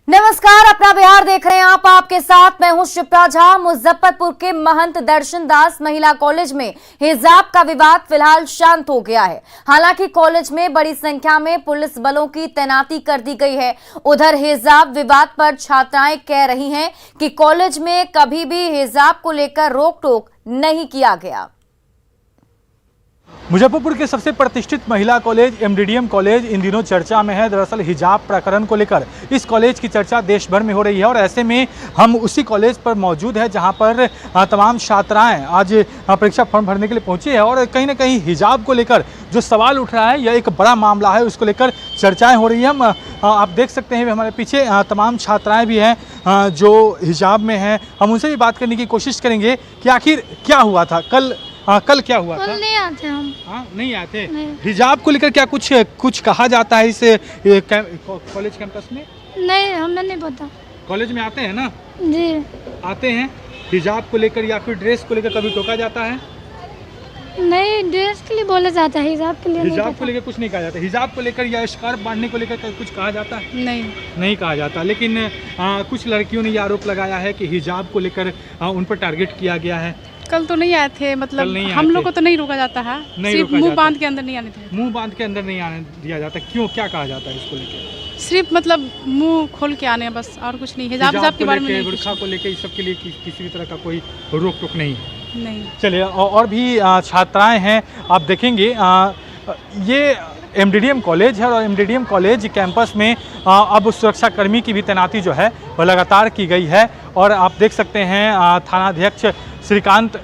नमस्कार, अपना बिहार देख रहे हैं आप। आपके साथ मैं हूं शिप्रा झा। मुजफ्फरपुर के महंत दर्शन दास महिला कॉलेज में हिजाब का विवाद फिलहाल शांत हो गया है। हालांकि कॉलेज में बड़ी संख्या में पुलिस बलों की तैनाती कर दी गई है। उधर हिजाब विवाद पर छात्राएं कह रही हैं कि कॉलेज में कभी भी हिजाब को लेकर रोक टोक नहीं किया गया। मुजफ्फरपुर के सबसे प्रतिष्ठित महिला कॉलेज एमडीडीएम कॉलेज इन दिनों चर्चा में है। दरअसल हिजाब प्रकरण को लेकर इस कॉलेज की चर्चा देश भर में हो रही है और ऐसे में हम उसी कॉलेज पर मौजूद है जहां पर तमाम छात्राएं आज परीक्षा फॉर्म भरने के लिए पहुंची है और कहीं ना कहीं हिजाब को लेकर जो सवाल उठ रहा है यह एक बड़ा मामला है, उसको लेकर चर्चाएँ हो रही हैं। आप देख सकते हैं हमारे पीछे तमाम छात्राएँ भी हैं जो हिजाब में हैं। हम उनसे भी बात करने की कोशिश करेंगे कि आखिर क्या हुआ था कल क्या हुआ था। नहीं आते हम। नहीं आते। हिजाब को लेकर क्या कुछ कहा जाता है इस कॉलेज कैंपस में? नहीं, हमें नहीं पता। कॉलेज में आते हैं ना? जी आते हैं। हिजाब को लेकर या फिर ड्रेस को लेकर कभी टोका जाता है? नहीं, ड्रेस के लिए बोला जाता है, हिजाब के लिए नहीं। हिजाब को लेकर कुछ नहीं कहा जाता। हिजाब को लेकर या स्कार्फ बांधने को लेकर कुछ कहा जाता है? नहीं कहा जाता। लेकिन कुछ लड़कियों ने ये आरोप लगाया है कि हिजाब को लेकर उन पर टारगेट किया गया है। कल तो नहीं आए थे, मतलब हम लोग को तो नहीं रोका जाता है, सिर्फ मुंह बांध के अंदर नहीं आने थे। मुंह बांध के अंदर नहीं आने दिया जाता। क्यों, क्या कहा जाता है इसको लेकर? सिर्फ मतलब मुंह खोल के आने बस, और कुछ नहीं। हिजाब के बारे में नहीं, बुर्का को लेकर इस सब के लिए किसी भी तरह का कोई रोक टोक नहीं। चलिए, और भी छात्राएं हैं, आप देखेंगे। ये एमडीडीएम कॉलेज है और एमडीडीएम कॉलेज कैंपस में अब सुरक्षाकर्मी की भी तैनाती जो है वह लगातार की गई है और आप देख सकते हैं थानाध्यक्ष श्रीकांत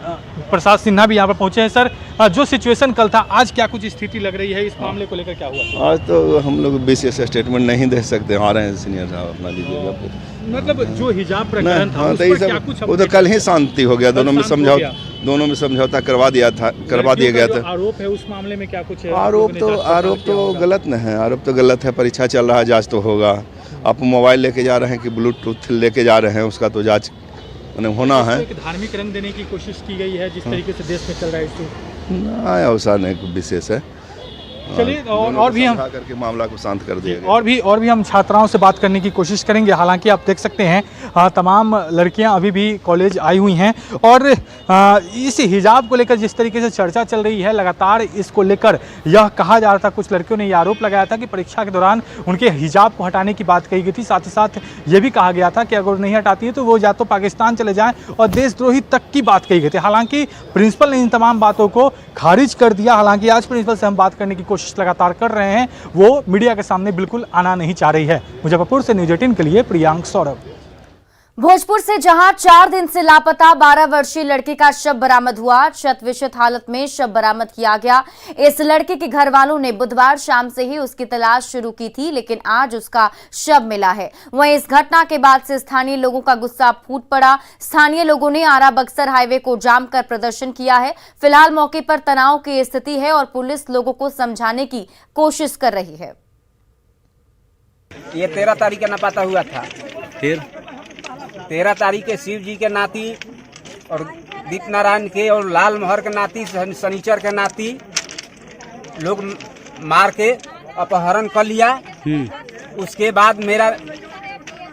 प्रसाद सिन्हा भी यहाँ पर पहुँचे हैं। सर, जो सिचुएशन कल था, आज क्या कुछ स्थिति लग रही है? इस मामले को लेकर क्या हुआ? आज तो हम लोग विशेष स्टेटमेंट नहीं दे सकते। आ रहे हैं सीनियर साहब, अपना लीजिएगा। मतलब जो हिजाब प्रकरण था उस पर क्या कुछ वो तो कल ही शांति हो गया। दोनों में समझौता करवा दिया गया था। आरोप है उस मामले में क्या कुछ? आरोप तो गलत न है। आरोप तो गलत है। परीक्षा चल रहा है, जाँच तो होगा। आप मोबाइल लेके जा रहे हैं कि ब्लूटूथ लेके जा रहे हैं, उसका तो जाँच होना है। एक धार्मिक रंग देने की कोशिश की गई है जिस तरीके से देश में चल रहा है इशू। ऐसा नहीं विशेष है। चलिए, और भी हम करके मामला को शांत कर दिया। और भी हम छात्राओं से बात करने की कोशिश करेंगे। हालांकि आप देख सकते हैं तमाम लड़कियां अभी भी कॉलेज आई हुई हैं और इस हिजाब को लेकर जिस तरीके से चर्चा चल रही है, लगातार इसको लेकर यह कहा जा रहा था, कुछ लड़कियों ने यह आरोप लगाया था कि परीक्षा के दौरान उनके हिजाब को हटाने की बात कही गई थी। साथ ही साथ ये भी कहा गया था कि अगर नहीं हटाती है तो वो या तो पाकिस्तान चले जाएँ और देशद्रोही तक की बात कही गई थी। हालांकि प्रिंसिपल ने इन तमाम बातों को खारिज कर दिया। हालांकि आज प्रिंसिपल से हम बात करने की कोशिश लगातार कर रहे हैं, वो मीडिया के सामने बिल्कुल आना नहीं चाह रही है। मुजफ्फरपुर से न्यूज 18 के लिए प्रियांक सौरभ। भोजपुर से जहां 4 दिन से लापता 12 वर्षीय लड़की का शव बरामद हुआ। क्षत-विक्षत हालत में शव बरामद किया गया। इस लड़के के घर वालों ने बुधवार शाम से ही उसकी तलाश शुरू की थी, लेकिन आज उसका शव मिला है। वहीं इस घटना के बाद से स्थानीय लोगों का गुस्सा फूट पड़ा। स्थानीय लोगों ने आरा बक्सर हाईवे को जाम कर प्रदर्शन किया है। फिलहाल मौके पर तनाव की स्थिति है और पुलिस लोगों को समझाने की कोशिश कर रही है। ये 13 तारीख का लापता हुआ था। फिर 13 तारीख के शिव जी के नाती और दीप नारायण के और लाल मोहर के नाती, शनिचर के नाती लोग मार के अपहरण कर लिया। उसके बाद मेरा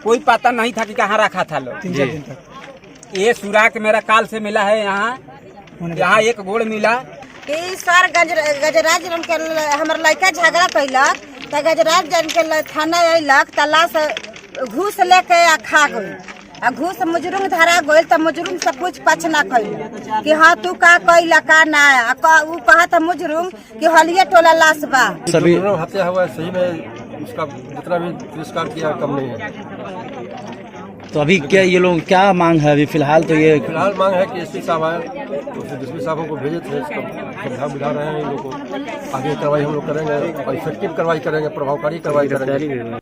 कोई पता नहीं था कि कहाँ रखा था लोग। 3 दिन तक ये सुराग मेरा काल से मिला है। यहाँ एक गोड़ मिला। सर गजराज हमारे लड़का झगड़ा कैलक तो गजराज जन के थाना अयलक, तलाश घूस लेके आ खा गई। घूस मुजरुम धरा गई तो मुजरुम से कुछ पछ ना कैल कि हाँ तू का कैला का ना। उ कहा था मुजरुम कि हलिया टोला लाश बा। सभी हत्या हुआ सही में, उसका जितना भी तिरस्कार किया कम नहीं है। तो अभी क्या ये लोग क्या मांग है? अभी फिलहाल मांग है कि एसपी साहब आए, तो एसपी साहबों को भेजे थे, सुविधा बुला रहे हैं। इन लोगों को आगे कार्रवाई हम लोग करेंगे और इफेक्टिव कार्रवाई करेंगे, प्रभावकारी कार्रवाई करेंगे।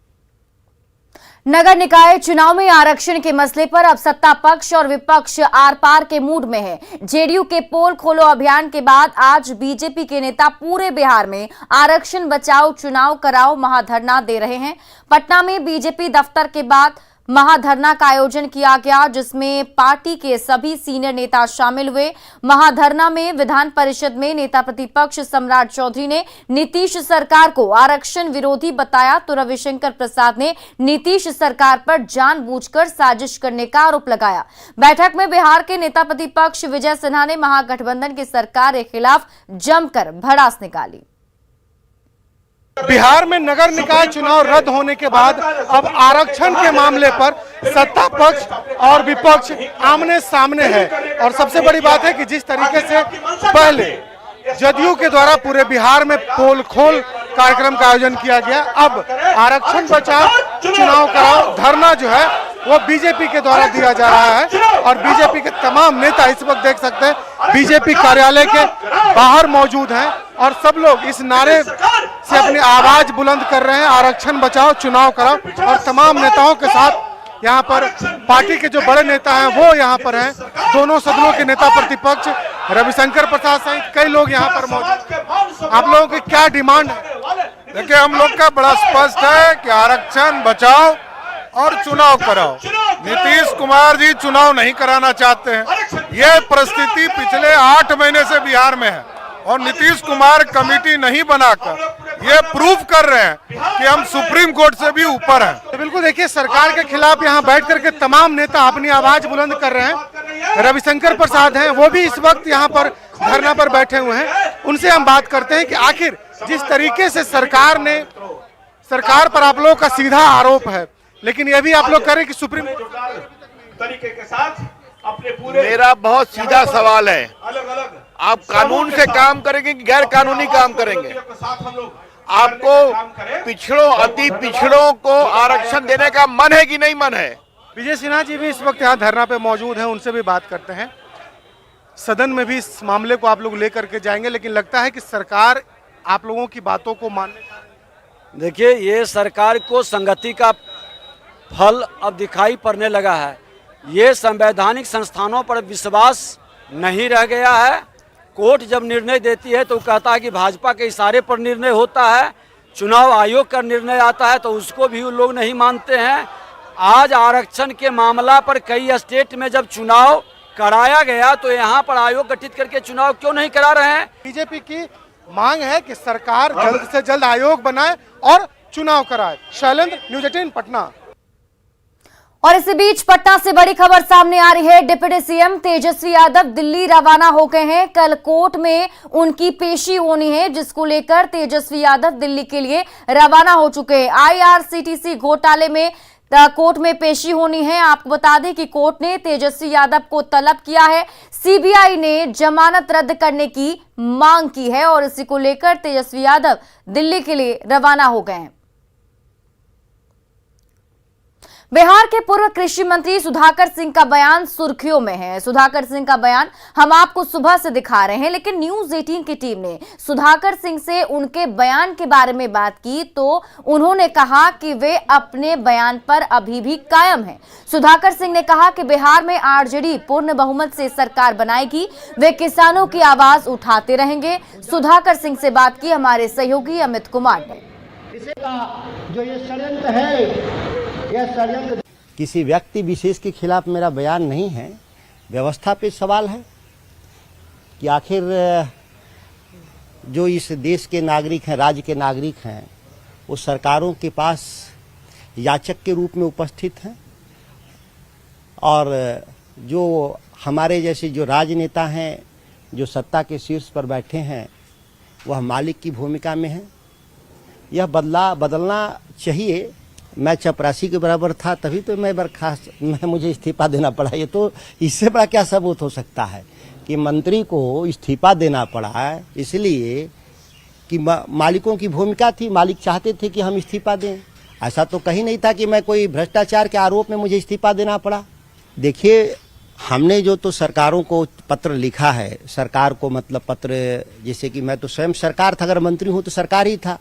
नगर निकाय चुनाव में आरक्षण के मसले पर अब सत्ता पक्ष और विपक्ष आर पार के मूड में है। जेडीयू के पोल खोलो अभियान के बाद आज बीजेपी के नेता पूरे बिहार में आरक्षण बचाओ चुनाव कराओ महाधरना दे रहे हैं। पटना में बीजेपी दफ्तर के बाद महाधरना का आयोजन किया गया, जिसमें पार्टी के सभी सीनियर नेता शामिल हुए। महाधरना में विधान परिषद में नेता प्रतिपक्ष सम्राट चौधरी ने नीतीश सरकार को आरक्षण विरोधी बताया, तो रविशंकर प्रसाद ने नीतीश सरकार पर जानबूझकर साजिश करने का आरोप लगाया। बैठक में बिहार के नेता प्रतिपक्ष विजय सिन्हा ने महागठबंधन की सरकार के खिलाफ जमकर भड़ास निकाली। बिहार में नगर निकाय चुनाव रद्द होने के बाद अब आरक्षण के मामले पर सत्ता पक्ष और विपक्ष आमने सामने है। और सबसे बड़ी बात है कि जिस तरीके से पहले जदयू के द्वारा पूरे बिहार में पोल खोल कार्यक्रम का आयोजन किया गया, अब आरक्षण बचाओ चुनाव कराओ धरना जो है वो बीजेपी के द्वारा दिया जा रहा है। और बीजेपी के तमाम नेता इस वक्त देख सकते हैं बीजेपी कार्यालय के बाहर मौजूद हैं और सब लोग इस नारे से अपनी आवाज बुलंद कर रहे हैं, आरक्षण बचाओ चुनाव कराओ। और तमाम नेताओं के साथ यहाँ पर पार्टी के जो बड़े नेता हैं वो यहाँ पर हैं, दोनों सदनों के नेता प्रतिपक्ष रविशंकर प्रसाद सहित कई लोग यहाँ पर मौजूद। आप लोगों की क्या डिमांड है? देखिए, हम लोग का बड़ा स्पष्ट है कि आरक्षण बचाओ और चुनाव कराओ। नीतीश कुमार जी चुनाव नहीं कराना चाहते हैं, ये परिस्थिति पिछले 8 महीने से बिहार में है और नीतीश कुमार कमेटी नहीं बनाकर ये प्रूफ कर रहे हैं कि हम सुप्रीम कोर्ट से भी ऊपर हैं। तो बिल्कुल देखिए, सरकार के खिलाफ यहाँ बैठ करके तमाम नेता अपनी आवाज बुलंद कर रहे हैं। रविशंकर प्रसाद हैं, वो भी इस वक्त यहाँ पर धरना पर बैठे हुए हैं। उनसे हम बात करते हैं कि आखिर जिस तरीके से सरकार पर आप लोगों का सीधा आरोप है, लेकिन ये भी आप लोग करें कि सुप्रीम तरीके के साथ अपने पूरे। मेरा बहुत सीधा सवाल है, आप कानून से काम करेंगे कि गैर कानूनी काम करेंगे? आपको पिछड़ों अति पिछड़ों को आरक्षण देने का मन है कि नहीं मन है? विजय सिन्हा जी भी इस वक्त यहाँ धरना पे मौजूद हैं, उनसे भी बात करते हैं। सदन में भी इस मामले को आप लोग लेकर के जाएंगे, लेकिन लगता है कि सरकार आप लोगों की बातों को मानने। देखिए, ये सरकार को संगति का फल अब दिखाई पड़ने लगा है। ये संवैधानिक संस्थानों पर विश्वास नहीं रह गया है। कोर्ट जब निर्णय देती है तो कहता है कि भाजपा के इशारे पर निर्णय होता है, चुनाव आयोग का निर्णय आता है तो उसको भी उन लोग नहीं मानते हैं। आज आरक्षण के मामला पर कई स्टेट में जब चुनाव कराया गया तो यहाँ पर आयोग गठित करके चुनाव क्यों नहीं करा रहे हैं? बीजेपी की मांग है कि सरकार जल्द से जल्द आयोग बनाए और चुनाव कराए। शैलेंद्र, न्यूज़ 18 पटना। और इसी बीच पटना से बड़ी खबर सामने आ रही है। डिप्टी सीएम तेजस्वी यादव दिल्ली रवाना हो गए हैं। कल कोर्ट में उनकी पेशी होनी है, जिसको लेकर तेजस्वी यादव दिल्ली के लिए रवाना हो चुके हैं। IRCTC घोटाले में कोर्ट में पेशी होनी है। आपको बता दें कि कोर्ट ने तेजस्वी यादव को तलब किया है। CBI ने जमानत रद्द करने की मांग की है और इसी को लेकर तेजस्वी यादव दिल्ली के लिए रवाना हो गए हैं। बिहार के पूर्व कृषि मंत्री सुधाकर सिंह का बयान सुर्खियों में है। सुधाकर सिंह का बयान हम आपको सुबह से दिखा रहे हैं, लेकिन न्यूज़ 18 की टीम ने सुधाकर सिंह से उनके बयान के बारे में बात की तो उन्होंने कहा कि वे अपने बयान पर अभी भी कायम हैं। सुधाकर सिंह ने कहा कि बिहार में RJD पूर्ण बहुमत से सरकार बनाएगी, वे किसानों की आवाज उठाते रहेंगे। सुधाकर सिंह से बात की हमारे सहयोगी अमित कुमार ने। जो ये षड्यंत्र है, किसी व्यक्ति विशेष के खिलाफ मेरा बयान नहीं है, व्यवस्था पे सवाल है कि आखिर जो इस देश के नागरिक हैं, राज्य के नागरिक हैं, वो सरकारों के पास याचक के रूप में उपस्थित हैं और जो हमारे जैसे जो राजनेता हैं, जो सत्ता के शीर्ष पर बैठे हैं, वह मालिक की भूमिका में हैं। यह बदलना चाहिए। मैं चपरासी के बराबर था तभी तो मुझे इस्तीफा देना पड़ा। ये तो इससे बड़ा क्या सबूत हो सकता है कि मंत्री को इस्तीफा देना पड़ा इसलिए कि मालिकों की भूमिका थी, मालिक चाहते थे कि हम इस्तीफा दें। ऐसा तो कहीं नहीं था कि मैं कोई भ्रष्टाचार के आरोप में मुझे इस्तीफा देना पड़ा। देखिए, हमने जो तो सरकारों को पत्र लिखा है, सरकार को मतलब पत्र, जैसे कि मैं तो स्वयं सरकार था, अगर मंत्री हूँ तो सरकार ही था,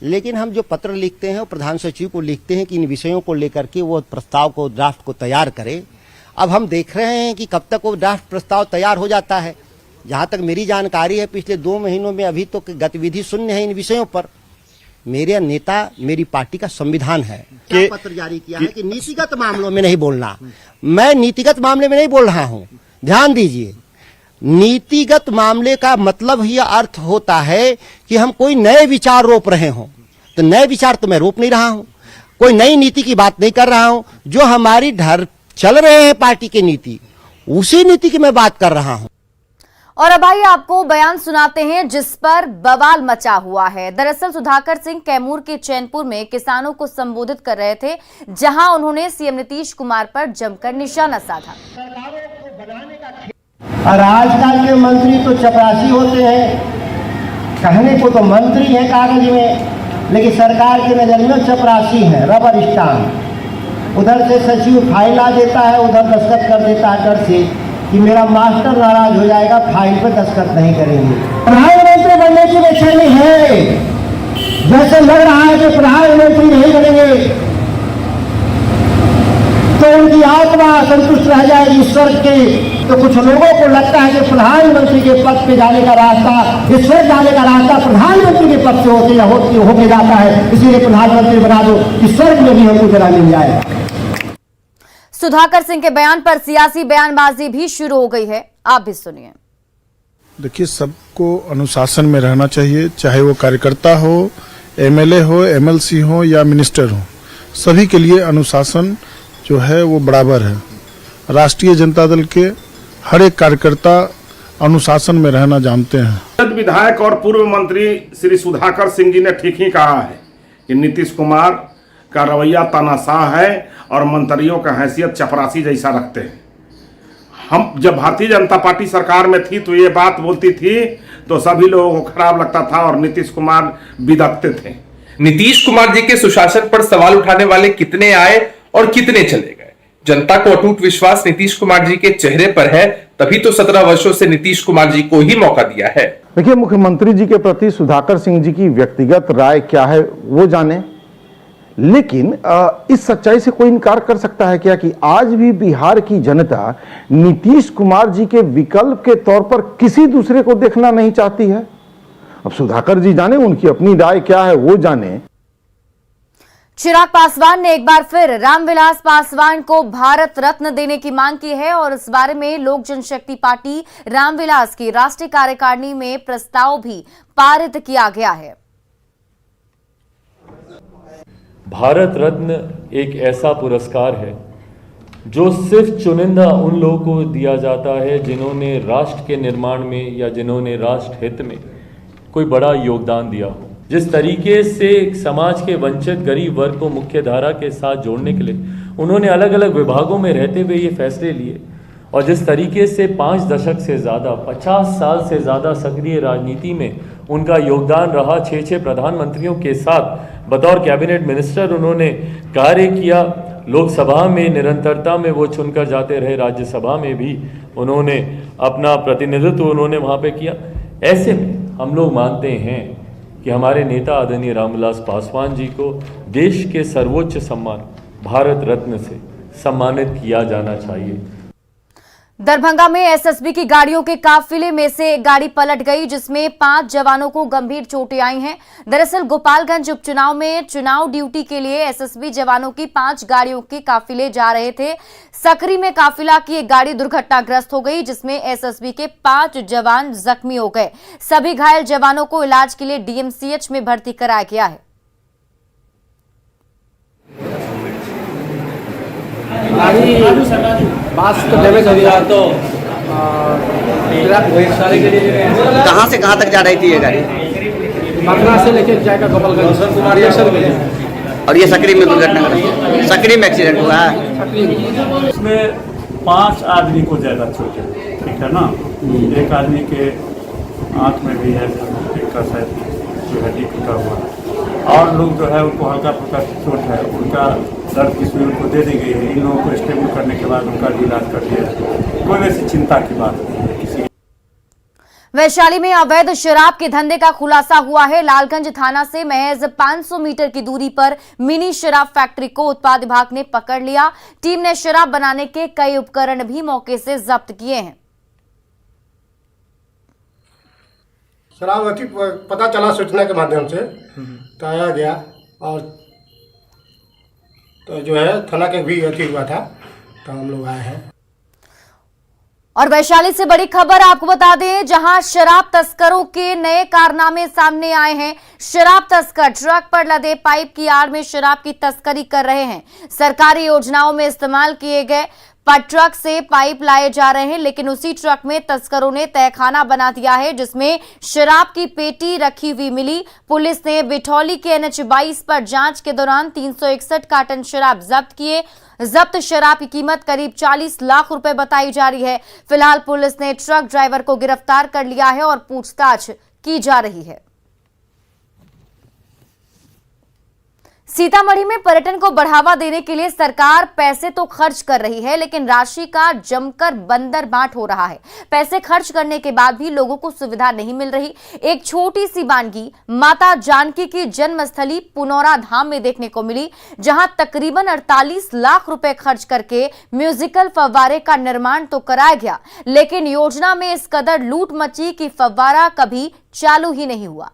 लेकिन हम जो पत्र लिखते हैं वो प्रधान सचिव को लिखते हैं कि इन विषयों को लेकर के वो प्रस्ताव को, ड्राफ्ट को तैयार करे। अब हम देख रहे हैं कि कब तक वो ड्राफ्ट प्रस्ताव तैयार हो जाता है। जहाँ तक मेरी जानकारी है, पिछले 2 महीनों में अभी तो गतिविधि शून्य है इन विषयों पर। मेरे नेता मेरी पार्टी का संविधान है कि पत्र जारी किया है कि नीतिगत मामलों में नहीं बोलना। मैं नीतिगत मामले में नहीं बोल रहा हूं, ध्यान दीजिए। नीतिगत मामले का मतलब ही अर्थ होता है कि हम कोई नए विचार रोप रहे हों, तो नए विचार तो मैं रोप नहीं रहा हूं, कोई नई नीति की बात नहीं कर रहा हूं। जो हमारी चल रहे हैं पार्टी की नीति, उसी नीति की मैं बात कर रहा हूं। और अब आइए आपको बयान सुनाते हैं जिस पर बवाल मचा हुआ है। दरअसल सुधाकर सिंह कैमूर के चैनपुर में किसानों को संबोधित कर रहे थे, जहां उन्होंने सीएम नीतीश कुमार पर जमकर निशाना साधा। और आजकल के मंत्री तो चपरासी होते हैं, कहने को तो मंत्री है कागज में, लेकिन सरकार की नजर में चपरासी है, रबर स्टाम्प। उधर से सचिव फाइल आ देता है, उधर दस्तखत कर देता है डर से कि मेरा मास्टर नाराज हो जाएगा, फाइल पर दस्तखत नहीं करेंगे। प्रधानमंत्री बनने की बेचैनी है, जैसे लग रहा है कि प्रधानमंत्री नहीं बनेंगे तो उनकी आत्मा संतुष्ट रह जाएगी स्वर्ग के। तो कुछ लोगों को लगता है कि प्रधानमंत्री के पद पे जाने का रास्ता, स्वर्ग जाने का रास्ता प्रधानमंत्री के पद से होके जाता है, इसीलिए प्रधानमंत्री बना दो कि स्वर्ग में भी हमको जगह मिल जाए। सुधाकर सिंह के बयान पर सियासी बयानबाजी भी शुरू हो गई है, आप भी सुनिए। देखिए, सबको अनुशासन में रहना चाहिए, चाहे वो कार्यकर्ता हो, एमएलए हो, एमएलसी हो या मिनिस्टर हो, सभी के लिए अनुशासन जो है वो बराबर है। राष्ट्रीय जनता दल के हर एक कार्यकर्ता अनुशासन में रहना जानते हैं। विधायक और पूर्व मंत्री श्री सुधाकर सिंह जी ने ठीक ही कहा है कि नीतीश कुमार का रवैया तानाशाह है और मंत्रियों का हैसियत चपरासी जैसा रखते हैं। हम जब भारतीय जनता पार्टी सरकार में थी तो ये बात बोलती थी तो सभी लोगों को खराब लगता था और नीतीश कुमार बिदकते थे। नीतीश कुमार जी के सुशासन पर सवाल उठाने वाले कितने आए और कितने चले गए? जनता को अटूट विश्वास नीतीश कुमार जी के चेहरे पर है, तभी तो 17 वर्षों से नीतीश कुमार जी को ही मौका दिया है। देखिए, मुख्यमंत्री जी के प्रति सुधाकर सिंह जी की व्यक्तिगत राय क्या है वो जाने, लेकिन इस सच्चाई से कोई इनकार कर सकता है क्या कि आज भी बिहार की जनता नीतीश कुमार जी के विकल्प के तौर पर किसी दूसरे को देखना नहीं चाहती है? अब सुधाकर जी जाने, उनकी अपनी राय क्या है वो जाने। चिराग पासवान ने एक बार फिर रामविलास पासवान को भारत रत्न देने की मांग की है और इस बारे में लोक जनशक्ति पार्टी रामविलास की राष्ट्रीय कार्यकारिणी में प्रस्ताव भी पारित किया गया है। भारत रत्न एक ऐसा पुरस्कार है जो सिर्फ चुनिंदा उन लोगों को दिया जाता है जिन्होंने राष्ट्र के निर्माण में या जिन्होंने राष्ट्र हित में कोई बड़ा योगदान दिया हो। जिस तरीके से समाज के वंचित गरीब वर्ग को मुख्य धारा के साथ जोड़ने के लिए उन्होंने अलग अलग विभागों में रहते हुए ये फैसले लिए, और जिस तरीके से 5 दशक से ज़्यादा 50 साल से ज़्यादा सक्रिय राजनीति में उनका योगदान रहा, 6 प्रधानमंत्रियों के साथ बतौर कैबिनेट मिनिस्टर उन्होंने कार्य किया, लोकसभा में निरंतरता में वो चुनकर जाते रहे, राज्यसभा में भी उन्होंने अपना प्रतिनिधित्व उन्होंने वहाँ पे किया। ऐसे में हम लोग मानते हैं कि हमारे नेता आदरणीय रामविलास पासवान जी को देश के सर्वोच्च सम्मान भारत रत्न से सम्मानित किया जाना चाहिए। दरभंगा में एसएसबी की गाड़ियों के काफिले में से एक गाड़ी पलट गई, जिसमें 5 जवानों को गंभीर चोटें आई हैं। दरअसल गोपालगंज उपचुनाव में चुनाव ड्यूटी के लिए एसएसबी जवानों की 5 गाड़ियों के काफिले जा रहे थे। सकरी में काफिला की एक गाड़ी दुर्घटनाग्रस्त हो गई, जिसमें एसएसबी के 5 जवान जख्मी हो गए। सभी घायल जवानों को इलाज के लिए डीएमसीएच में भर्ती कराया गया है। कहाँ से कहाँ तक जा रही थी ये गाड़ी? पटना से लेके जाएगा गोपालगंज। और ये सकरी में दुर्घटना, सकरी में एक्सीडेंट हुआ है। इसमें 5 आदमी को ज़्यादा चोट है, ठीक है ना। एक आदमी के आँख में भी है, एक का शायद हड्डी टूटा हुआ है, और लोग जो है उनको हल्का फुल्का चोट है, उनका दर्द की सुई उनको दे दी गई है। इन लोगों को स्टेबल करने के बाद उनका भी इलाज कर दिया है। कोई वैसी चिंता की बात नहीं है किसी। वैशाली में अवैध शराब के धंधे का खुलासा हुआ है। लालगंज थाना से महज 500 मीटर की दूरी पर मिनी शराब फैक्ट्री को उत्पाद विभाग ने पकड़ लिया। टीम ने शराब बनाने के कई उपकरण भी मौके से जब्त किए हैं। शराब पता चला सूचना के माध्यम से बताया गया और तो जो है थाना के भी अति हुआ था, तो हम लोग आए हैं। और वैशाली से बड़ी खबर आपको बता दें, जहां शराब तस्करों के नए कारनामे सामने आए हैं। शराब तस्कर ट्रक पर लदे पाइप की आड़ में शराब की तस्करी कर रहे हैं। सरकारी योजनाओं में इस्तेमाल किए गए ट्रक से पाइप लाए जा रहे हैं, लेकिन उसी ट्रक में तस्करों ने तहखाना बना दिया है, जिसमें शराब की पेटी रखी हुई मिली। पुलिस ने बिठौली के NH 22 पर जांच के दौरान 361 कार्टन शराब जब्त किए। जब्त शराब की कीमत करीब 40 लाख रुपए बताई जा रही है। फिलहाल पुलिस ने ट्रक ड्राइवर को गिरफ्तार कर लिया है और पूछताछ की जा रही है। सीतामढ़ी में पर्यटन को बढ़ावा देने के लिए सरकार पैसे तो खर्च कर रही है, लेकिन राशि का जमकर बंदर बांट हो रहा है। पैसे खर्च करने के बाद भी लोगों को सुविधा नहीं मिल रही। एक छोटी सी वानगी माता जानकी की जन्मस्थली पुनौरा धाम में देखने को मिली, जहां तकरीबन 48 लाख रुपए खर्च करके म्यूजिकल फव्वारे का निर्माण तो कराया गया, लेकिन योजना में इस कदर लूट मची कि फव्वारा कभी चालू ही नहीं हुआ।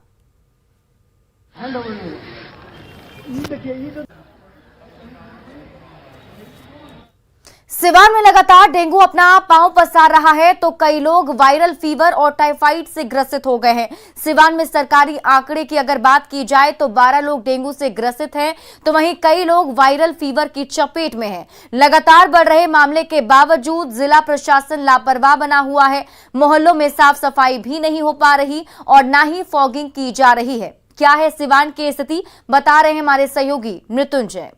सिवान में लगातार डेंगू अपना पांव पसार रहा है, तो कई लोग वायरल फीवर और टाइफाइड से ग्रसित हो गए हैं। सिवान में सरकारी आंकड़े की अगर बात की जाए तो 12 लोग डेंगू से ग्रसित हैं, तो वहीं कई लोग वायरल फीवर की चपेट में हैं। लगातार बढ़ रहे मामले के बावजूद जिला प्रशासन लापरवाह बना हुआ है। मोहल्लों में साफ सफाई भी नहीं हो पा रही और ना ही फॉगिंग की जा रही है। क्या है सिवान की स्थिति, बता रहे हैं हमारे सहयोगी मृत्युंजय।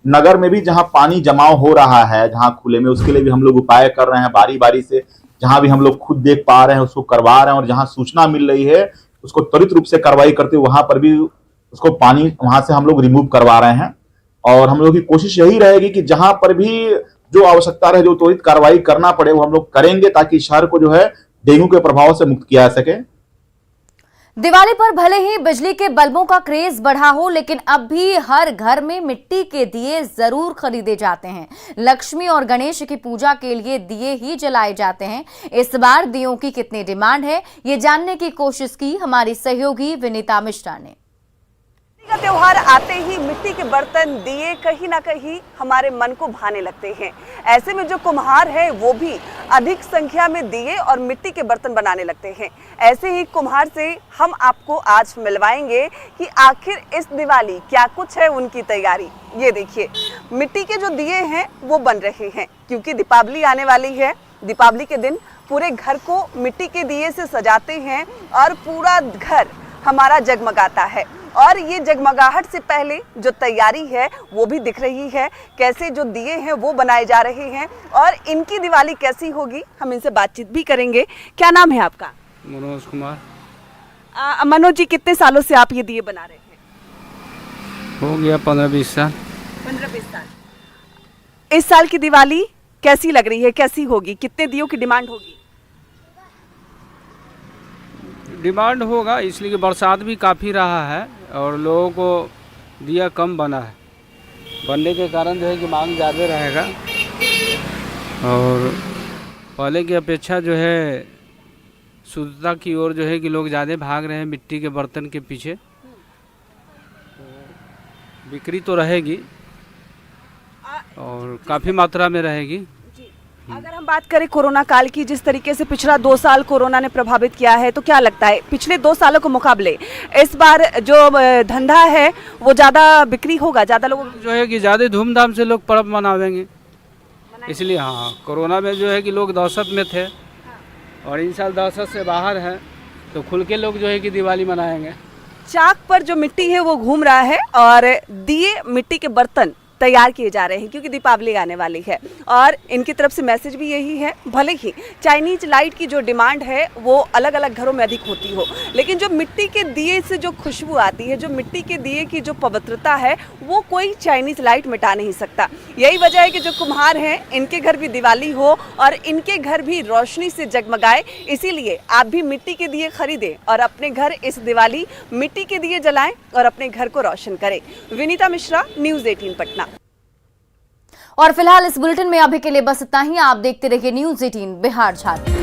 नगर में भी जहां पानी जमाव हो रहा है, जहां खुले में, उसके लिए भी हम लोग उपाय कर रहे हैं बारी बारी से। जहां भी हम लोग खुद देख पा रहे हैं उसको करवा रहे हैं, और जहां सूचना मिल रही है उसको त्वरित रूप से कार्रवाई करते हुए वहां पर भी उसको पानी वहां से हम लोग रिमूव करवा रहे हैं। और हम लोग की कोशिश यही रहेगी कि जहां पर भी जो आवश्यकता रहे, जो त्वरित कार्रवाई करना पड़े, वो हम लोग करेंगे, ताकि शहर को जो है डेंगू के प्रभाव से मुक्त किया जा सके। दिवाली पर भले ही बिजली के बल्बों का क्रेज बढ़ा हो, लेकिन अब भी हर घर में मिट्टी के दिए जरूर खरीदे जाते हैं। लक्ष्मी और गणेश की पूजा के लिए दिए ही जलाए जाते हैं। इस बार दियों की कितनी डिमांड है, ये जानने की कोशिश की हमारी सहयोगी विनीता मिश्रा ने। का त्योहार आते ही मिट्टी के बर्तन, दिए कहीं ना कहीं हमारे मन को भाने लगते हैं। ऐसे में जो कुम्हार है वो भी अधिक संख्या में दिए और मिट्टी के बर्तन बनाने लगते हैं। ऐसे ही कुम्हार से हम आपको आज मिलवाएंगे कि आखिर इस दिवाली क्या कुछ है उनकी तैयारी। ये देखिए, मिट्टी के जो दिए हैं वो बन रहे हैं, क्योंकि दीपावली आने वाली है। दीपावली के दिन पूरे घर को मिट्टी के दिए से सजाते हैं और पूरा घर हमारा जगमगाता है। और ये जगमगाहट से पहले जो तैयारी है वो भी दिख रही है, कैसे जो दिए हैं वो बनाए जा रहे हैं और इनकी दिवाली कैसी होगी, हम इनसे बातचीत भी करेंगे। क्या नाम है आपका? मनोज कुमार। मनोज जी, कितने सालों से आप ये दिए बना रहे हैं? हो गया 15-20 साल। 15-20 साल। इस साल की दिवाली कैसी लग रही है, कैसी होगी, कितने दियों की डिमांड होगी? डिमांड होगा इसलिए कि बरसात भी काफ़ी रहा है और लोगों को दिया कम बना है। बनने के कारण जो है कि मांग ज़्यादा रहेगा और पहले की अपेक्षा जो है शुद्धता की ओर जो है कि लोग ज़्यादा भाग रहे हैं मिट्टी के बर्तन के पीछे। बिक्री तो रहेगी और काफ़ी मात्रा में रहेगी। अगर हम बात करें कोरोना काल की, जिस तरीके से पिछला 2 साल कोरोना ने प्रभावित किया है, तो क्या लगता है पिछले 2 सालों के मुकाबले इस बार जो धंधा है वो ज़्यादा बिक्री होगा, ज़्यादा लोग जो है कि ज़्यादा धूमधाम से लोग पर्व मनावेंगे? इसलिए हाँ, कोरोना में जो है कि लोग दहशत में थे और इन साल दहशत से बाहर है, तो खुल के लोग जो है कि दिवाली मनाएंगे। चाक पर जो मिट्टी है वो घूम रहा है और दिए मिट्टी के बर्तन तैयार किए जा रहे हैं, क्योंकि दीपावली आने वाली है। और इनकी तरफ से मैसेज भी यही है, भले ही चाइनीज लाइट की जो डिमांड है वो अलग अलग घरों में अधिक होती हो, लेकिन जो मिट्टी के दिए से जो खुशबू आती है, जो मिट्टी के दिए की जो पवित्रता है, वो कोई चाइनीज लाइट मिटा नहीं सकता। यही वजह है कि जो कुम्हार हैं इनके घर भी दिवाली हो और इनके घर भी रोशनी से जगमगाए। इसीलिए आप भी मिट्टी के दिए खरीदें और अपने घर इस दिवाली मिट्टी के दिए जलाएं और अपने घर को रोशन करें। विनीता मिश्रा, न्यूज़ 18 पटना। और फिलहाल इस बुलेटिन में अभी के लिए बस इतना ही। आप देखते रहिए न्यूज़ 18 बिहार झारखंड।